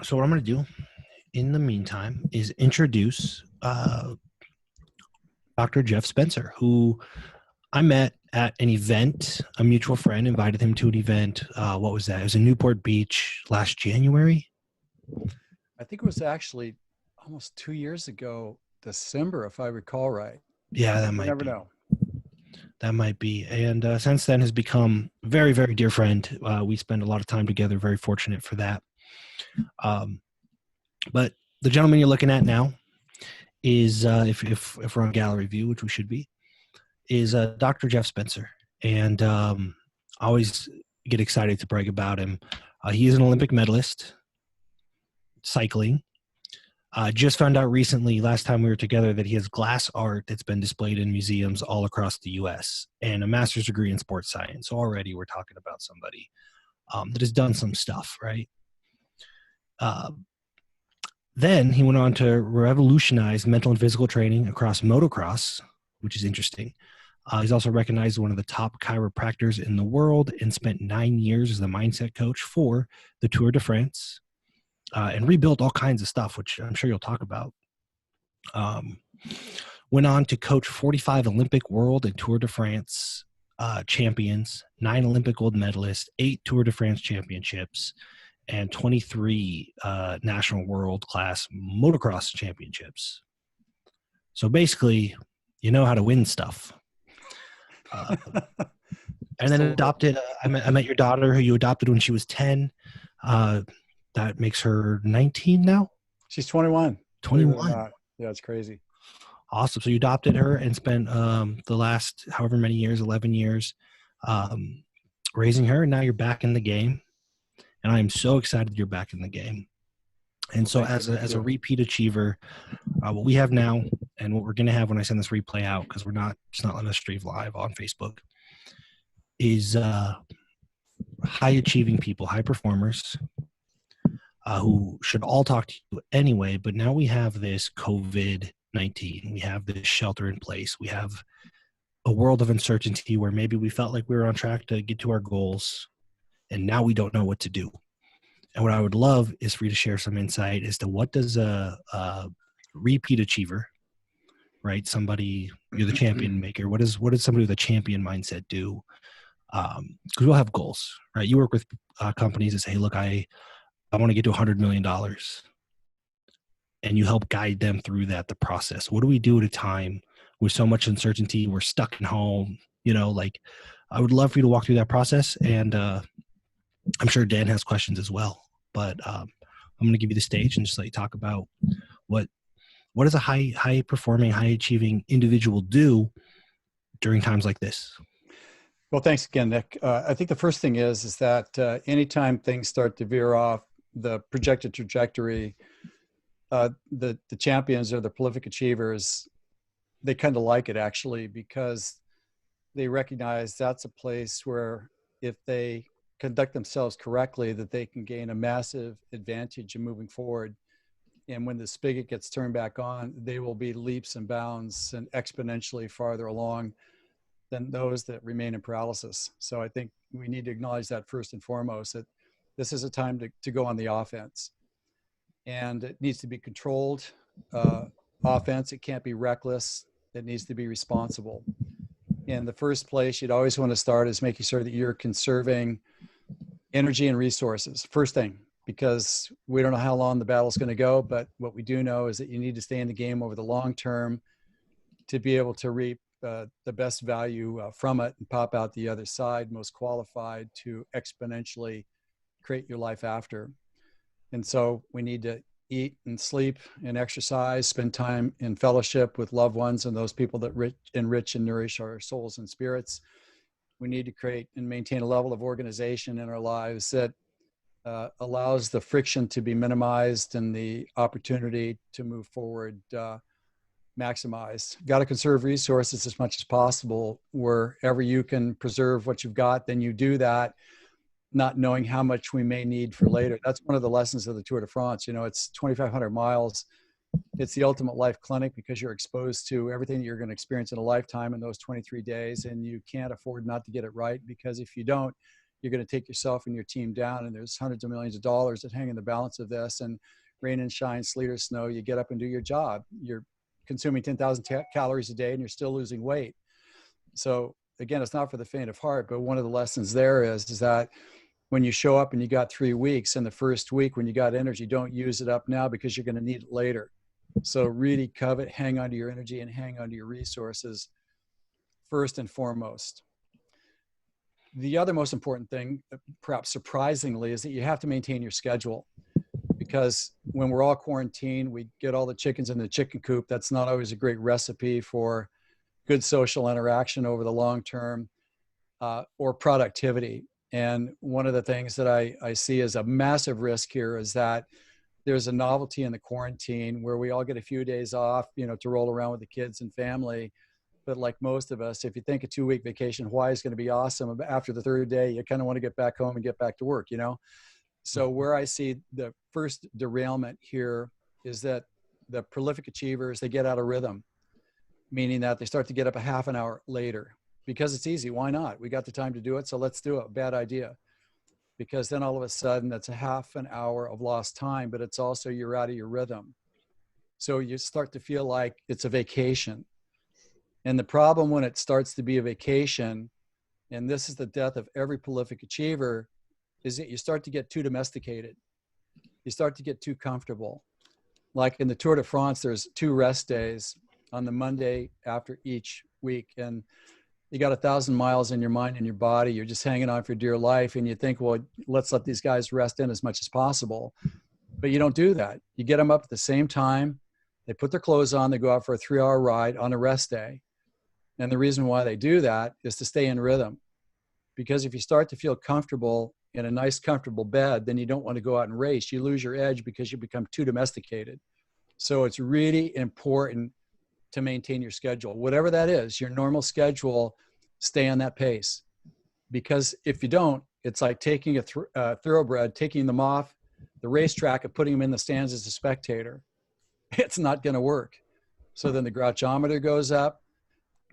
So what I'm going to do in the meantime is introduce Dr. Jeff Spencer, who I met at an event. A mutual friend invited him to an event. What was that? It was in Newport Beach last January. I think it was actually almost 2 years ago, December, if I recall right. Yeah, that You might never be. know. That might be. And since then has become a very, very dear friend. We spend a lot of time together. Very fortunate for that. But the gentleman you're looking at now is, if we're on gallery view, which we should be, is Dr. Jeff Spencer. And I always get excited to brag about him. He is an Olympic medalist, cycling. Just found out recently, last time we were together, that he has glass art that's been displayed in museums all across the U.S. and a master's degree in sports science. So already we're talking about somebody that has done some stuff, right? Then he went on to revolutionize mental and physical training across motocross, which is interesting. He's also recognized as one of the top chiropractors in the world and spent 9 years as the mindset coach for the Tour de France and rebuilt all kinds of stuff, which I'm sure you'll talk about. Went on to coach 45 Olympic, World, and Tour de France champions, 9 Olympic gold medalists, 8 Tour de France championships, and 23 national world-class motocross championships. So basically, you know how to win stuff. And then adopted, I met your daughter, who you adopted when she was 10. That makes her 19 now? She's 21. 21. Yeah, it's crazy. Awesome. So you adopted her and spent the last however many years, 11 years, raising her. And now you're back in the game. And I am so excited you're back in the game. And so as a repeat achiever, what we have now and what we're going to have when I send this replay out, because it's not letting us stream live on Facebook, is high achieving people, high performers who should all talk to you anyway. But now we have this COVID-19. We have this shelter in place. We have a world of uncertainty where maybe we felt like we were on track to get to our goals, and now we don't know what to do. And what I would love is for you to share some insight as to what does a repeat achiever, right? Somebody, you're the champion maker. What does somebody with a champion mindset do? Because we'll have goals, right? You work with companies that say, hey, look, I want to get to $100 million. And you help guide them through the process. What do we do at a time with so much uncertainty? We're stuck at home, I would love for you to walk through that process. And I'm sure Dan has questions as well, but I'm going to give you the stage and just let you talk about what does a high performing, high achieving individual do during times like this? Well, thanks again, Nick. I think the first thing is that anytime things start to veer off the projected trajectory, the champions or the prolific achievers, they kind of like it actually, because they recognize that's a place where if they conduct themselves correctly, that they can gain a massive advantage in moving forward. And when the spigot gets turned back on, they will be leaps and bounds and exponentially farther along than those that remain in paralysis. So I think we need to acknowledge that first and foremost, that this is a time to go on the offense. And it needs to be controlled offense. It can't be reckless. It needs to be responsible. In the first place, you'd always want to start is making sure that you're conserving energy and resources. First thing, because we don't know how long the battle's going to go, but what we do know is that you need to stay in the game over the long term to be able to reap the best value from it and pop out the other side, most qualified to exponentially create your life after. And so we need to eat and sleep and exercise, spend time in fellowship with loved ones and those people that enrich and nourish our souls and spirits. We need to create and maintain a level of organization in our lives that allows the friction to be minimized and the opportunity to move forward maximized. Got to conserve resources as much as possible. Wherever you can preserve what you've got, then you do that, not knowing how much we may need for later. That's one of the lessons of the Tour de France. It's 2,500 miles. It's the ultimate life clinic because you're exposed to everything that you're going to experience in a lifetime in those 23 days. And you can't afford not to get it right, because if you don't, you're going to take yourself and your team down, and there's hundreds of millions of dollars that hang in the balance of this, and rain and shine, sleet or snow, you get up and do your job. You're consuming 10,000 calories a day and you're still losing weight. So again, it's not for the faint of heart, but one of the lessons there is that when you show up and you got 3 weeks, and the first week when you got energy, don't use it up now because you're going to need it later. So really covet, hang on to your energy and hang on to your resources first and foremost. The other most important thing, perhaps surprisingly, is that you have to maintain your schedule, because when we're all quarantined, we get all the chickens in the chicken coop. That's not always a great recipe for good social interaction over the long term, or productivity. And one of the things that I see as a massive risk here is that there's a novelty in the quarantine where we all get a few days off, to roll around with the kids and family. But like most of us, if you think a 2-week vacation, Hawaii is going to be awesome, after the third day, you kind of want to get back home and get back to work, So where I see the first derailment here is that the prolific achievers, they get out of rhythm, meaning that they start to get up a half an hour later because it's easy. Why not? We got the time to do it, so let's do it. Bad idea. Because then all of a sudden that's a half an hour of lost time, but it's also you're out of your rhythm. So you start to feel like it's a vacation. And the problem when it starts to be a vacation, and this is the death of every prolific achiever, is that you start to get too domesticated. You start to get too comfortable. Like in the Tour de France, there's 2 rest days on the Monday after each week. And you got 1,000 miles in your mind and your body. You're just hanging on for dear life. And you think, well, let's let these guys rest in as much as possible. But you don't do that. You get them up at the same time. They put their clothes on. They go out for a 3-hour ride on a rest day. And the reason why they do that is to stay in rhythm. Because if you start to feel comfortable in a nice, comfortable bed, then you don't want to go out and race. You lose your edge because you become too domesticated. So it's really important to maintain your schedule. Whatever that is, your normal schedule, stay on that pace. Because if you don't, it's like taking a thoroughbred, taking them off the racetrack and putting them in the stands as a spectator. It's not going to work. So then the grouchometer goes up.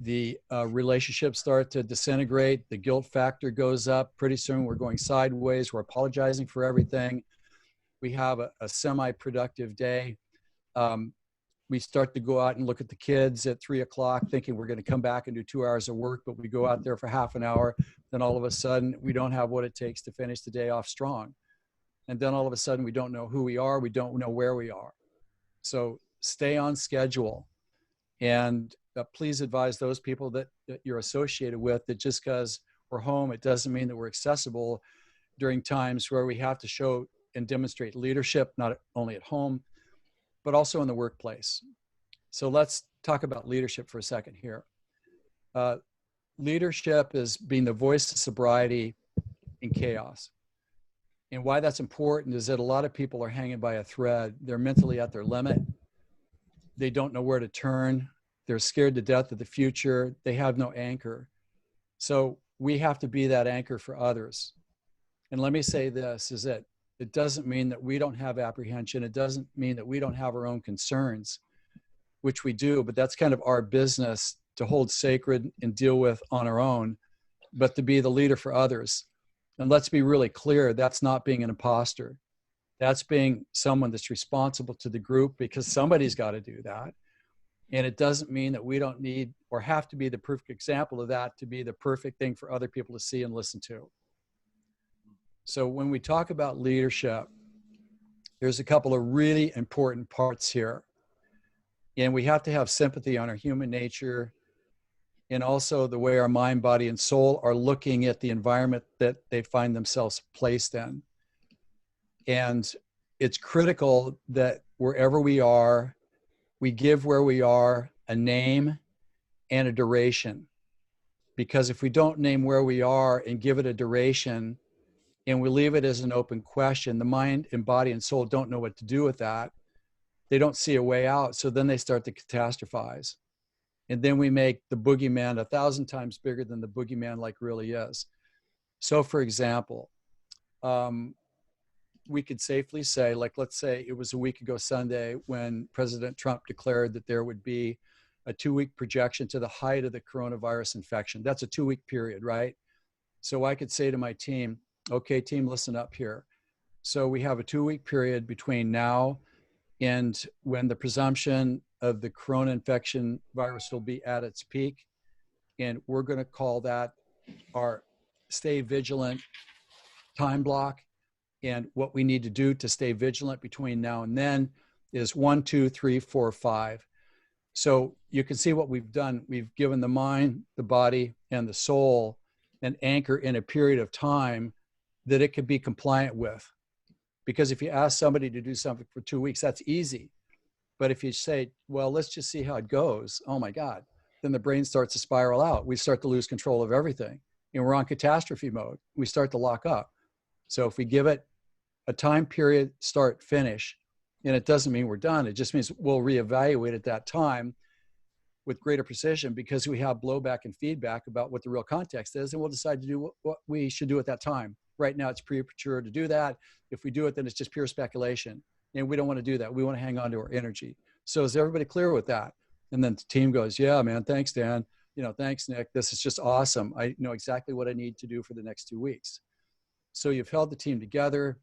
The relationships start to disintegrate. The guilt factor goes up. Pretty soon we're going sideways. We're apologizing for everything. We have a semi-productive day. We start to go out and look at the kids at 3 o'clock thinking we're going to come back and do 2 hours of work, but we go out there for half an hour. Then all of a sudden we don't have what it takes to finish the day off strong. And then all of a sudden we don't know who we are. We don't know where we are. So stay on schedule. And please advise those people that you're associated with that just because we're home, it doesn't mean that we're accessible during times where we have to show and demonstrate leadership, not only at home, but also in the workplace. So let's talk about leadership for a second here. Leadership is being the voice of sobriety in chaos. And why that's important is that a lot of people are hanging by a thread. They're mentally at their limit. They don't know where to turn. They're scared to death of the future. They have no anchor. So we have to be that anchor for others. And let me say this, is that it doesn't mean that we don't have apprehension. It doesn't mean that we don't have our own concerns, which we do, but that's kind of our business to hold sacred and deal with on our own, but to be the leader for others. And let's be really clear, that's not being an imposter. That's being someone that's responsible to the group, because somebody's got to do that. And it doesn't mean that we don't need or have to be the perfect example of that to be the perfect thing for other people to see and listen to. So when we talk about leadership, there's a couple of really important parts here. And we have to have sympathy on our human nature and also the way our mind, body, and soul are looking at the environment that they find themselves placed in. And it's critical that wherever we are, we give where we are a name and a duration. Because if we don't name where we are and give it a duration, and we leave it as an open question, the mind and body and soul don't know what to do with that. They don't see a way out. So then they start to catastrophize. And then we make the boogeyman 1,000 times bigger than the boogeyman like really is. So for example, we could safely say, like, let's say it was a week ago Sunday when President Trump declared that there would be a 2-week projection to the height of the coronavirus infection. That's a 2-week period, right? So I could say to my team, okay, team, listen up here. So we have a 2-week period between now and when the presumption of the corona infection virus will be at its peak. And we're going to call that our stay vigilant time block. And what we need to do to stay vigilant between now and then is 1, 2, 3, 4, 5. So you can see what we've done. We've given the mind, the body, and the soul an anchor in a period of time that it could be compliant with. Because if you ask somebody to do something for 2 weeks, that's easy. But if you say, well, let's just see how it goes, oh my God, then the brain starts to spiral out. We start to lose control of everything. And we're on catastrophe mode. We start to lock up. So if we give it a time period, start, finish, and it doesn't mean we're done. It just means we'll reevaluate at that time with greater precision because we have blowback and feedback about what the real context is, and we'll decide to do what we should do at that time. Right now, it's premature to do that. If we do it, then it's just pure speculation, and we don't want to do that. We want to hang on to our energy. So is everybody clear with that? And then the team goes, yeah, man, thanks, Dan. Thanks, Nick. This is just awesome. I know exactly what I need to do for the next 2 weeks. So you've held the team together.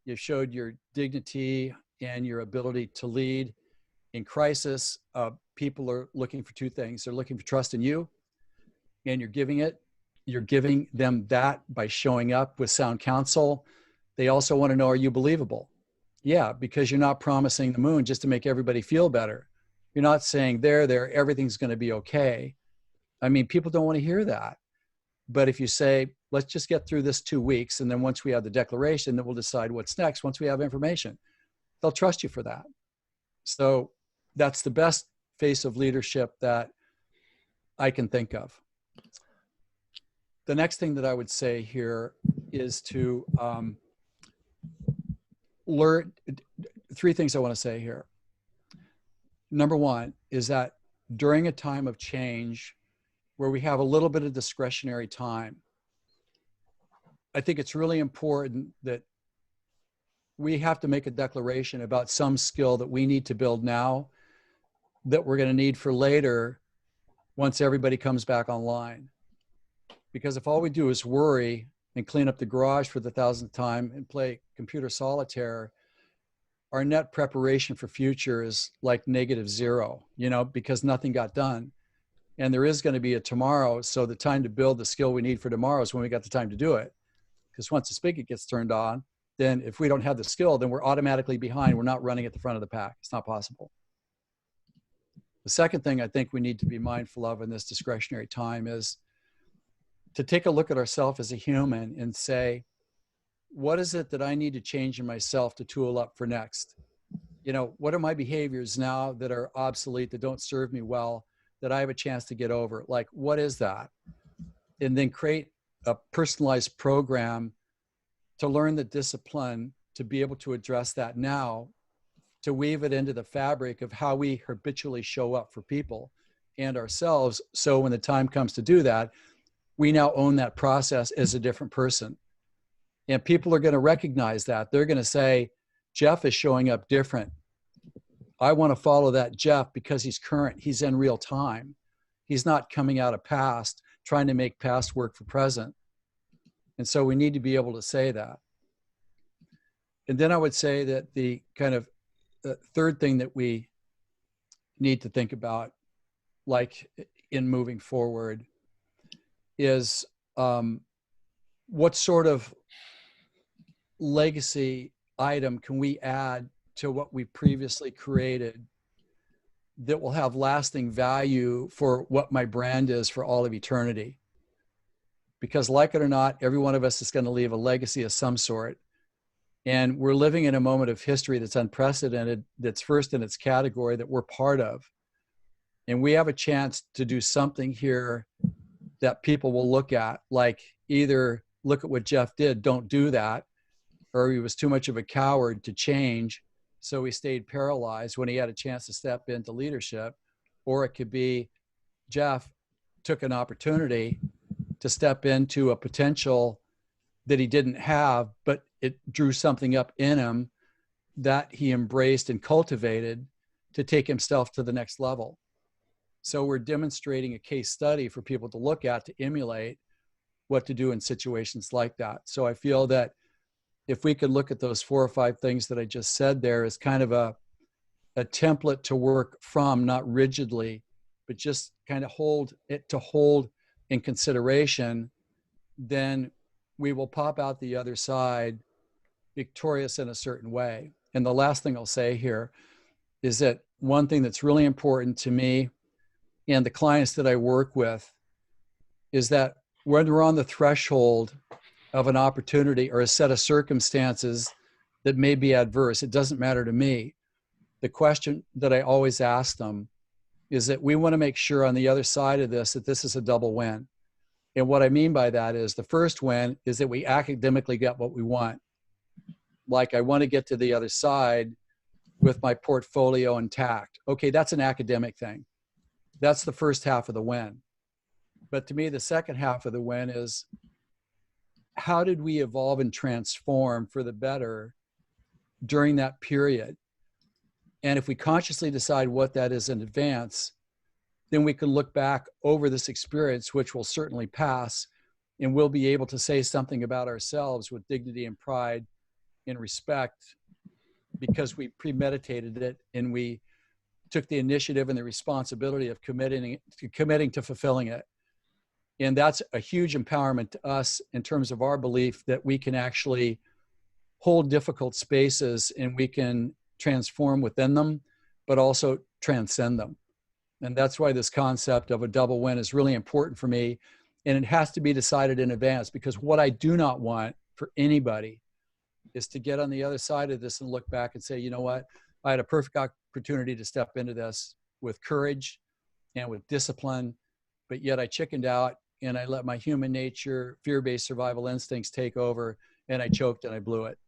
You've showed your dignity and your ability to lead. In crisis, people are looking for 2 things. They're looking for trust in you, and you're giving it. You're giving them that by showing up with sound counsel. They also want to know, are you believable? Yeah, because you're not promising the moon just to make everybody feel better. You're not saying there, everything's going to be okay. I mean, people don't want to hear that. But if you say, let's just get through this 2 weeks, and then once we have the declaration, then we'll decide what's next once we have information. They'll trust you for that. So that's the best face of leadership that I can think of. The next thing that I would say here is to learn 3 things I want to say here. Number 1 is that during a time of change where we have a little bit of discretionary time, I think it's really important that we have to make a declaration about some skill that we need to build now that we're going to need for later once everybody comes back online. Because if all we do is worry and clean up the garage for the 1,000th time and play computer solitaire, our net preparation for future is like -0, because nothing got done. And there is going to be a tomorrow. So the time to build the skill we need for tomorrow is when we got the time to do it. Because once the spigot gets turned on, then if we don't have the skill, then we're automatically behind. We're not running at the front of the pack. It's not possible. The second thing I think we need to be mindful of in this discretionary time is to take a look at ourselves as a human and say, what is it that I need to change in myself to tool up for next? What are my behaviors now that are obsolete, that don't serve me well, that I have a chance to get over? Like, what is that? And then create a personalized program to learn the discipline to be able to address that now, to weave it into the fabric of how we habitually show up for people and ourselves. So when the time comes to do that, we now own that process as a different person. And people are going to recognize that. They're going to say, Jeff is showing up different. I want to follow that Jeff because he's current. He's in real time. He's not coming out of past, trying to make past work for present. And so we need to be able to say that. And then I would say that the kind of the third thing that we need to think about, like in moving forward, is what sort of legacy item can we add to what we previously created that will have lasting value for what my brand is for all of eternity? Because like it or not, every one of us is going to leave a legacy of some sort. And we're living in a moment of history that's unprecedented, that's first in its category, that we're part of. And we have a chance to do something here that people will look at, like either look at what Jeff did, don't do that, or he was too much of a coward to change, so he stayed paralyzed when he had a chance to step into leadership. Or it could be Jeff took an opportunity to step into a potential that he didn't have, but it drew something up in him that he embraced and cultivated to take himself to the next level. So we're demonstrating a case study for people to look at, to emulate, what to do in situations like that. So I feel that if we could look at those 4 or 5 things that I just said there as kind of a template to work from, not rigidly, but just kind of hold in consideration, then we will pop out the other side victorious in a certain way. And the last thing I'll say here is that one thing that's really important to me and the clients that I work with is that when we're on the threshold of an opportunity or a set of circumstances that may be adverse, it doesn't matter to me. The question that I always ask them is that we want to make sure on the other side of this that this is a double win. And what I mean by that is the first win is that we academically get what we want. Like, I want to get to the other side with my portfolio intact. Okay, that's an academic thing. That's the first half of the win. But to me, the second half of the win is, how did we evolve and transform for the better during that period? And if we consciously decide what that is in advance, then we can look back over this experience, which will certainly pass, and we'll be able to say something about ourselves with dignity and pride and respect, because we premeditated it and we took the initiative and the responsibility of committing to fulfilling it. And that's a huge empowerment to us in terms of our belief that we can actually hold difficult spaces and we can transform within them, but also transcend them. And that's why this concept of a double win is really important for me. And it has to be decided in advance, because what I do not want for anybody is to get on the other side of this and look back and say, you know what, I had a perfect opportunity to step into this with courage and with discipline, but yet I chickened out and I let my human nature, fear-based survival instincts take over, and I choked and I blew it.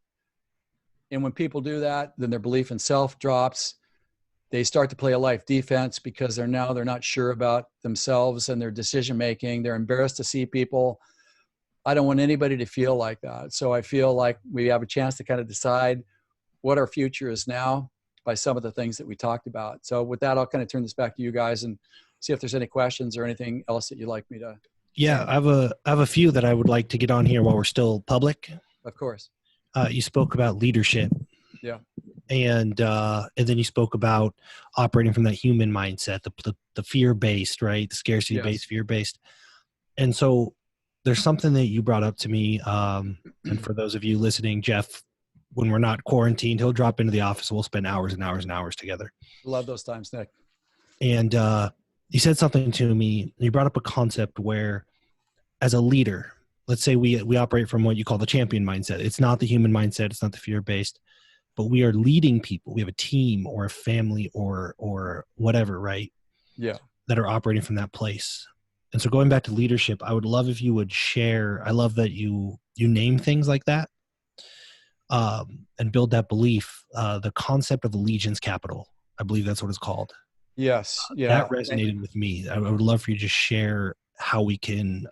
And when people do that, then their belief in self drops. They start to play a life defense because they're not sure about themselves and their decision-making. They're embarrassed to see people. I don't want anybody to feel like that. So I feel like we have a chance to kind of decide what our future is now by some of the things that we talked about. So with that, I'll kind of turn this back to you guys and see if there's any questions or anything else that you'd like me to. Yeah, I have a few that I would like to get on here while we're still public. Of course. You spoke about leadership. Yeah. And then you spoke about operating from that human mindset, the fear-based, right? The scarcity-based, Yes. fear-based. And so there's something that you brought up to me. And for those of you listening, Jeff, when we're not quarantined, he'll drop into the office. We'll spend hours and hours and hours together. Love those times, Nick. And you said something to me. You brought up a concept where, as a leader, let's say we operate from what you call the champion mindset. It's not the human mindset. It's not the fear-based. But we are leading people. We have a team or a family or whatever, right? Yeah. That are operating from that place. And so going back to leadership, I would love if you would share. I love that you name things like that and build that belief. The concept of allegiance capital, I believe that's what it's called. Yes. Yeah. That resonated with me. I would love for you to just share how we can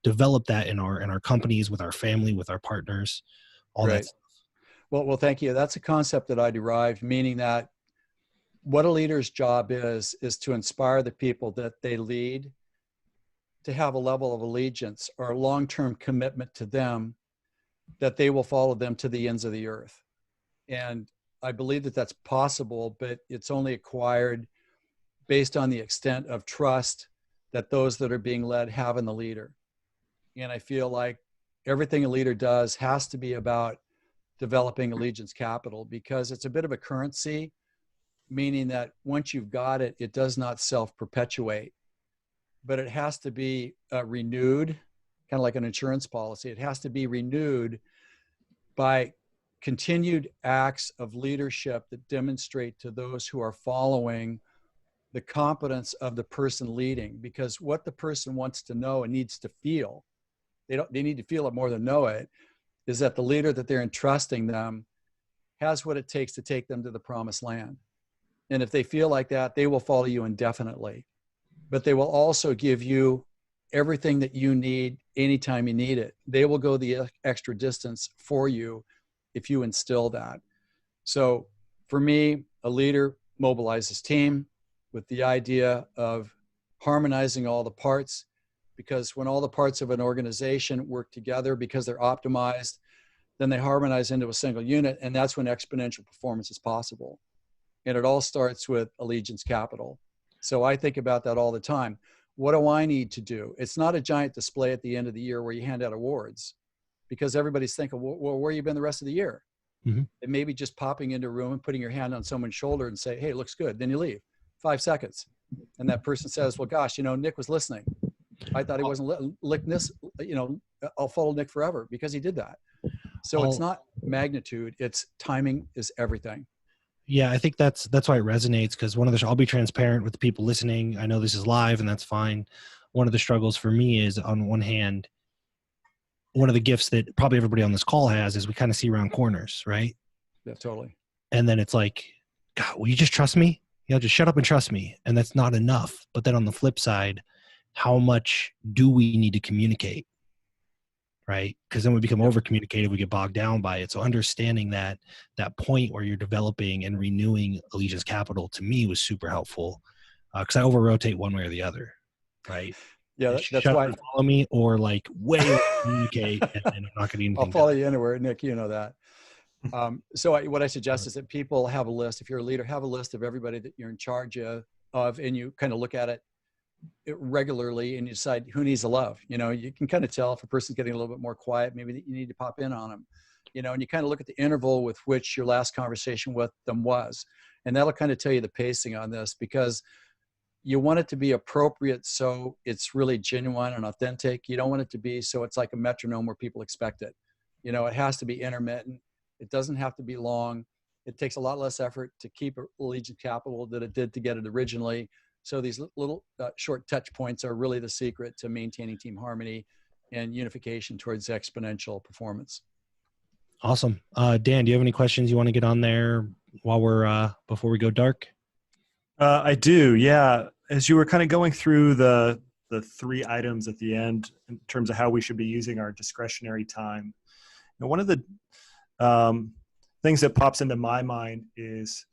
develop that in our companies, with our family, with our partners, all that stuff. Well, thank you. That's a concept that I derived, meaning that what a leader's job is to inspire the people that they lead to have a level of allegiance or a long-term commitment to them, that they will follow them to the ends of the earth. And I believe that that's possible, but it's only acquired based on the extent of trust that those that are being led have in the leader. And I feel like everything a leader does has to be about developing allegiance capital, because it's a bit of a currency, meaning that once you've got it, it does not self-perpetuate, but it has to be renewed, kind of like an insurance policy. It has to be renewed by continued acts of leadership that demonstrate to those who are following the competence of the person leading, because what the person wants to know and needs to feel, they need to feel it more than know it, is that the leader that they're entrusting them has what it takes to take them to the promised land. And if they feel like that, they will follow you indefinitely. But they will also give you everything that you need anytime you need it. They will go the extra distance for you if you instill that. So for me, a leader mobilizes team with the idea of harmonizing all the parts, because when all the parts of an organization work together because they're optimized, then they harmonize into a single unit, and that's when exponential performance is possible. And it all starts with Allegiance Capital. So I think about that all the time. What do I need to do? It's not a giant display at the end of the year where you hand out awards, because everybody's thinking, well, where have you been the rest of the year? Mm-hmm. It may be just popping into a room and putting your hand on someone's shoulder and say, hey, it looks good. Then you leave. 5 seconds. And that person says, well, gosh, Nick was listening. I thought he wasn't lick this, I'll follow Nick forever because he did that. So it's not magnitude, it's timing is everything. Yeah, I think that's why it resonates, because I'll be transparent with the people listening. I know this is live and that's fine. One of the struggles for me is, on one hand, one of the gifts that probably everybody on this call has is we kind of see around corners, right? Yeah, totally. And then it's like, God, will you just trust me? Just shut up and trust me. And that's not enough. But then on the flip side, how much do we need to communicate? Right? Because then we become over communicated, we get bogged down by it. So understanding that point where you're developing and renewing Allegiance Capital, to me, was super helpful, because I over rotate one way or the other, right? Yeah, that's why. Follow me, or like way communicate, and I'm not going to do anything. I'll follow you anywhere, Nick. You know that. So what I suggest is that people have a list. If you're a leader, have a list of everybody that you're in charge of, and you kind of look at it regularly and you decide who needs the love. You can kind of tell if a person's getting a little bit more quiet, maybe you need to pop in on them, and you kind of look at the interval with which your last conversation with them was. And that'll kind of tell you the pacing on this, because you want it to be appropriate so it's really genuine and authentic. You don't want it to be so it's like a metronome where people expect it. It has to be intermittent. It doesn't have to be long. It takes a lot less effort to keep Allegiance Capital than it did to get it originally. So these little short touch points are really the secret to maintaining team harmony and unification towards exponential performance. Awesome. Dan, do you have any questions you want to get on there while we're before we go dark? I do. Yeah. As you were kind of going through the 3 items at the end in terms of how we should be using our discretionary time, one of the things that pops into my mind is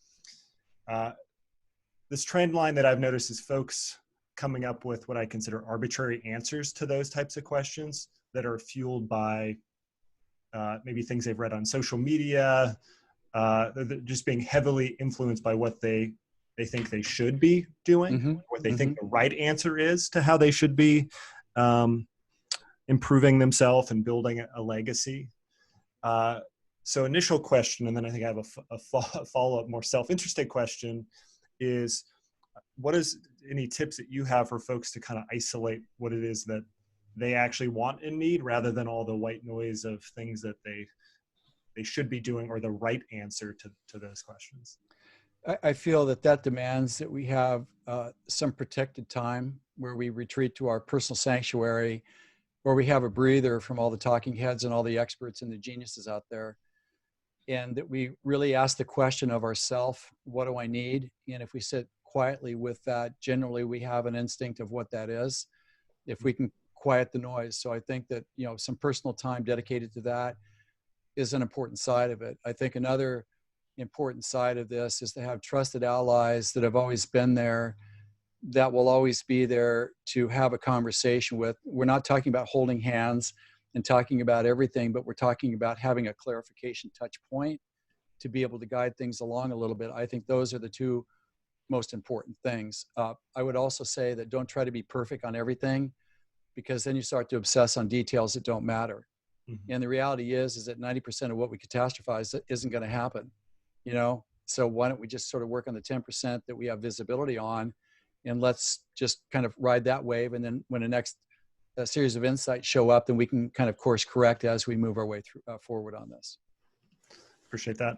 this trend line that I've noticed is folks coming up with what I consider arbitrary answers to those types of questions that are fueled by maybe things they've read on social media, just being heavily influenced by what they think they should be doing, what they think the right answer is to how they should be improving themselves and building a legacy. So initial question, and then I think I have a follow-up, more self-interested question, is what is any tips that you have for folks to kind of isolate what it is that they actually want and need, rather than all the white noise of things that they should be doing, or the right answer to those questions? I feel that demands that we have some protected time where we retreat to our personal sanctuary, where we have a breather from all the talking heads and all the experts and the geniuses out there. And that we really ask the question of ourselves, what do I need? And if we sit quietly with that, generally we have an instinct of what that is, if we can quiet the noise. So I think that, some personal time dedicated to that is an important side of it. I think another important side of this is to have trusted allies that have always been there, that will always be there to have a conversation with. We're not talking about holding hands and talking about everything, but we're talking about having a clarification touch point to be able to guide things along a little bit. I think those are the 2 most important things. I would also say that don't try to be perfect on everything, because then you start to obsess on details that don't matter. And the reality is that 90% of what we catastrophize isn't going to happen, So why don't we just sort of work on the 10% that we have visibility on, and let's just kind of ride that wave. And then when the next series of insights show up, then we can kind of course correct as we move our way through, forward on this. Appreciate that.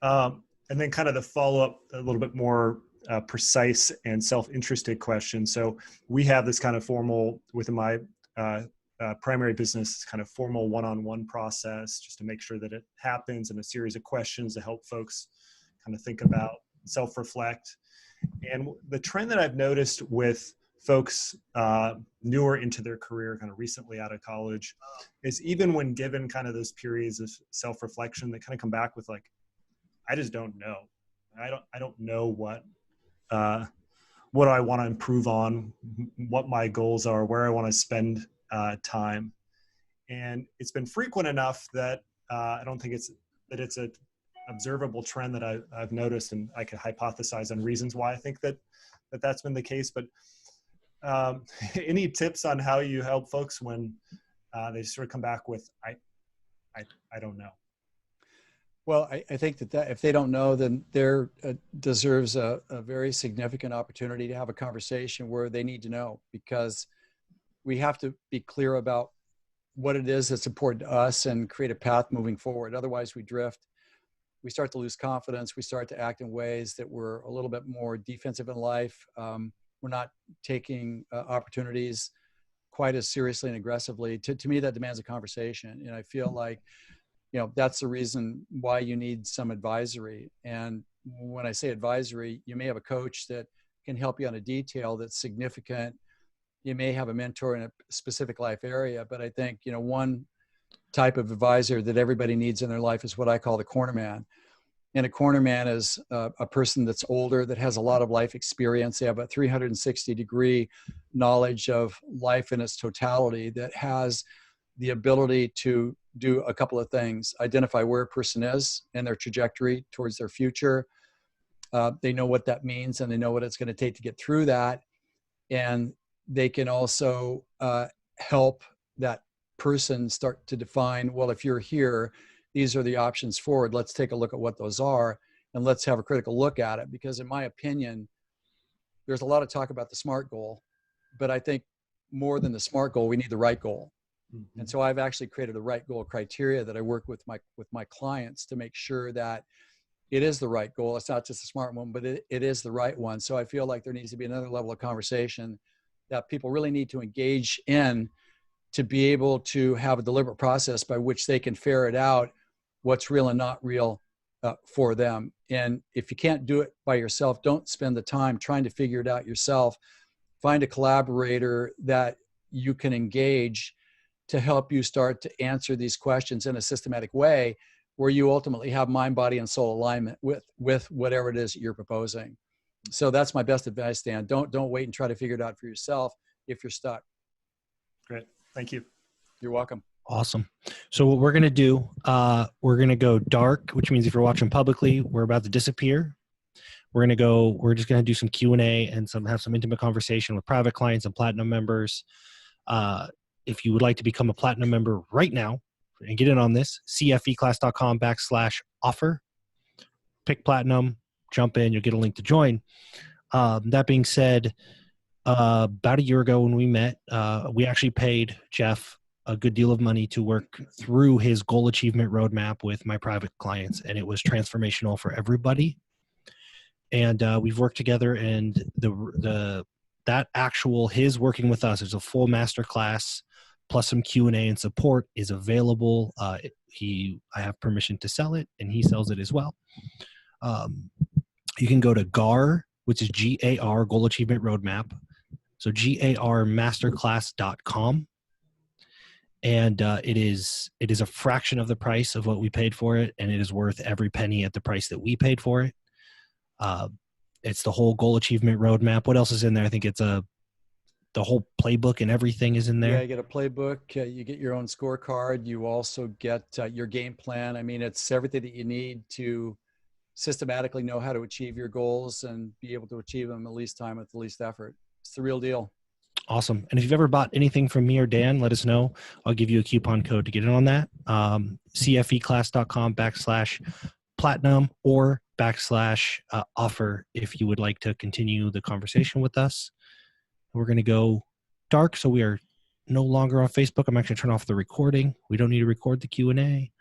And then kind of the follow-up, a little bit more precise and self-interested question. So we have this kind of formal, within my primary business, kind of formal one-on-one process, just to make sure that it happens, and a series of questions to help folks kind of think about, self-reflect. And the trend that I've noticed with folks newer into their career, kind of recently out of college, is even when given kind of those periods of self-reflection, they kind of come back with like, I just don't know. I don't know what I want to improve on, what my goals are, where I want to spend time. And it's been frequent enough that I don't think it's a observable trend that I've noticed, and I could hypothesize on reasons why I think that's been the case. But any tips on how you help folks when they sort of come back with, I don't know? Well, I think that if they don't know, then there deserves a very significant opportunity to have a conversation where they need to know, because we have to be clear about what it is that's important to us and create a path moving forward. Otherwise, we drift. We start to lose confidence. We start to act in ways that we're a little bit more defensive in life. We're not taking opportunities quite as seriously and aggressively. To me, that demands a conversation. And I feel like, that's the reason why you need some advisory. And when I say advisory, you may have a coach that can help you on a detail that's significant. You may have a mentor in a specific life area, but I think, one type of advisor that everybody needs in their life is what I call the corner man. And a corner man is a person that's older, that has a lot of life experience. They have a 360-degree knowledge of life in its totality, that has the ability to do a couple of things: identify where a person is and their trajectory towards their future. They know what that means, and they know what it's going to take to get through that. And they can also help that person start to define, well, if you're here, these are the options forward. Let's take a look at what those are, and let's have a critical look at it. Because in my opinion, there's a lot of talk about the SMART goal, but I think more than the SMART goal, we need the right goal. Mm-hmm. And so I've actually created a right goal criteria that I work with my clients to make sure that it is the right goal. It's not just a SMART one, but it is the right one. So I feel like there needs to be another level of conversation that people really need to engage in, to be able to have a deliberate process by which they can ferret out what's real and not real for them. And if you can't do it by yourself, don't spend the time trying to figure it out yourself. Find a collaborator that you can engage to help you start to answer these questions in a systematic way, where you ultimately have mind, body, and soul alignment with whatever it is that you're proposing. So that's my best advice, Dan. Don't wait and try to figure it out for yourself if you're stuck. Great. Thank you. You're welcome. Awesome. So what we're going to do, we're going to go dark, which means if you're watching publicly, we're about to disappear. We're just going to do some Q&A and have some intimate conversation with private clients and platinum members. If you would like to become a platinum member right now and get in on this, cfeclass.com/offer, pick platinum, jump in, you'll get a link to join. That being said, about a year ago when we met, we actually paid Jeff a good deal of money to work through his goal achievement roadmap with my private clients, and it was transformational for everybody. And we've worked together, and his working with us is a full master class plus some Q&A and support is available. I have permission to sell it, and he sells it as well. You can go to GAR, which is GAR, Goal Achievement Roadmap. So garmasterclass.com. And it is a fraction of the price of what we paid for it, and it is worth every penny at the price that we paid for it. It's the whole goal achievement roadmap. What else is in there? I think it's the whole playbook and everything is in there. Yeah, you get a playbook. You get your own scorecard. You also get your game plan. I mean, it's everything that you need to systematically know how to achieve your goals and be able to achieve them the least time with the least effort. It's the real deal. Awesome. And if you've ever bought anything from me or Dan, let us know. I'll give you a coupon code to get in on that. cfeclass.com/platinum or /offer if you would like to continue the conversation with us. We're going to go dark, so we are no longer on Facebook. I'm actually going to turn off the recording. We don't need to record the Q&A.